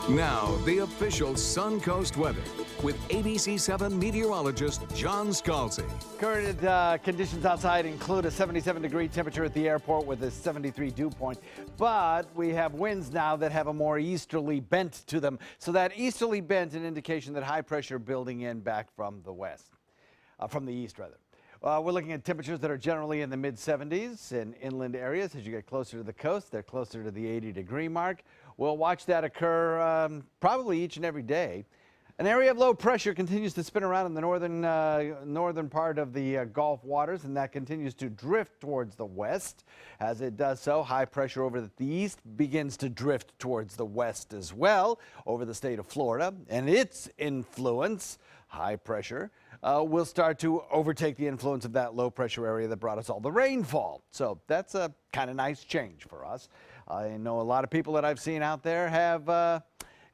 Now, the official Suncoast weather with ABC7 meteorologist John Scalzi. Current conditions outside include a 77-degree temperature at the airport with a 73 dew point. But we have winds now that have a more easterly bent to them. So that easterly bent, an indication that high pressure building in back from the west, from the east rather. We're looking at temperatures that are generally in the mid-70s in inland areas. As you get closer to the coast, they're closer to the 80-degree mark. We'll watch that occur probably each and every day. An area of low pressure continues to spin around in the northern part of the Gulf waters, and that continues to drift towards the west. As it does so, high pressure over the east begins to drift towards the west as well over the state of Florida, and its influence, high pressure, will start to overtake the influence of that low pressure area that brought us all the rainfall. So that's a kind of nice change for us. I know a lot of people that I've seen out there have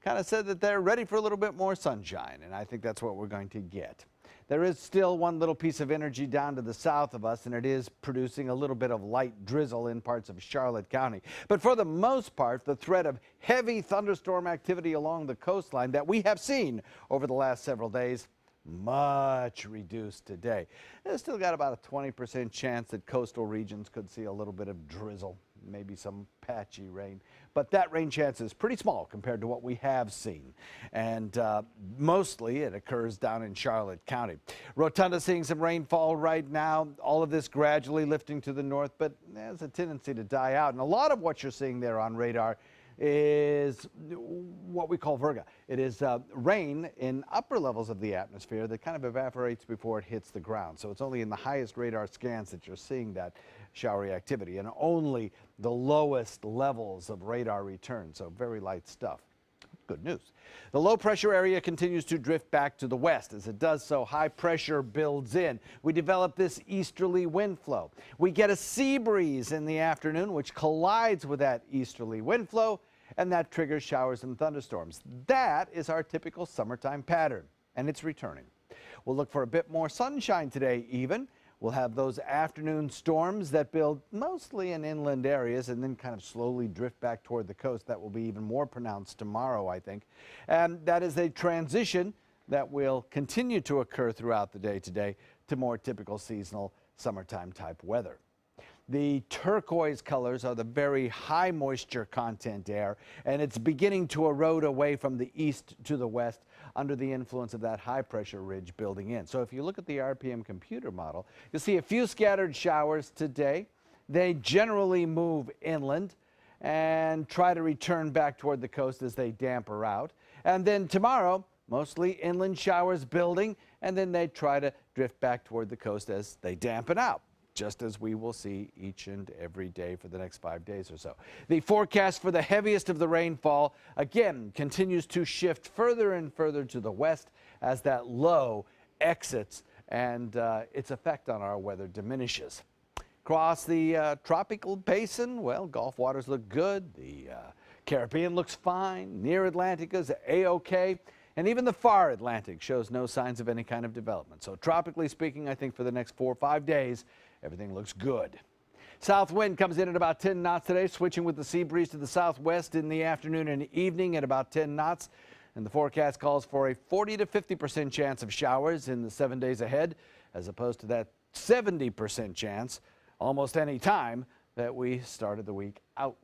kind of said that they're ready for a little bit more sunshine, and I think that's what we're going to get. There is still one little piece of energy down to the south of us, and it is producing a little bit of light drizzle in parts of Charlotte County. But for the most part, the threat of heavy thunderstorm activity along the coastline that we have seen over the last several days, much reduced today. There's still got about a 20% chance that coastal regions could see a little bit of drizzle, maybe some patchy rain, but that rain chance is pretty small compared to what we have seen, and mostly it occurs down in Charlotte County. Rotunda seeing some rainfall right now, all of this gradually lifting to the north, but there's a tendency to die out, and a lot of what you're seeing there on radar is what we call virga. It is rain in upper levels of the atmosphere that kind of evaporates before it hits the ground. So it's only in the highest radar scans that you're seeing that showery activity, and only the lowest levels of radar return. So very light stuff. Good news. The low pressure area continues to drift back to the west. As it does so, high pressure builds in. We develop this easterly wind flow. We get a sea breeze in the afternoon, which collides with that easterly wind flow, and that triggers showers and thunderstorms. That is our typical summertime pattern, and it's returning. We'll look for a bit more sunshine today even. We'll have those afternoon storms that build mostly in inland areas and then kind of slowly drift back toward the coast. That will be even more pronounced tomorrow, I think. And that is a transition that will continue to occur throughout the day today to more typical seasonal summertime type weather. The turquoise colors are the very high moisture content air, and it's beginning to erode away from the east to the west under the influence of that high pressure ridge building in. So if you look at the RPM computer model, you'll see a few scattered showers today. They generally move inland and try to return back toward the coast as they damper out. And then tomorrow, mostly inland showers building, and then they try to drift back toward the coast as they dampen out, just as we will see each and every day for the next 5 days or so. The forecast for the heaviest of the rainfall, again, continues to shift further and further to the west as that low exits and its effect on our weather diminishes. Across the tropical basin, well, Gulf waters look good. The Caribbean looks fine. Near Atlantica's A-OK. And even the far Atlantic shows no signs of any kind of development. So tropically speaking, I think for the next 4 or 5 days, everything looks good. South wind comes in at about 10 knots today, switching with the sea breeze to the southwest in the afternoon and evening at about 10 knots. And the forecast calls for a 40 to 50% chance of showers in the 7 days ahead, as opposed to that 70% chance almost any time that we started the week out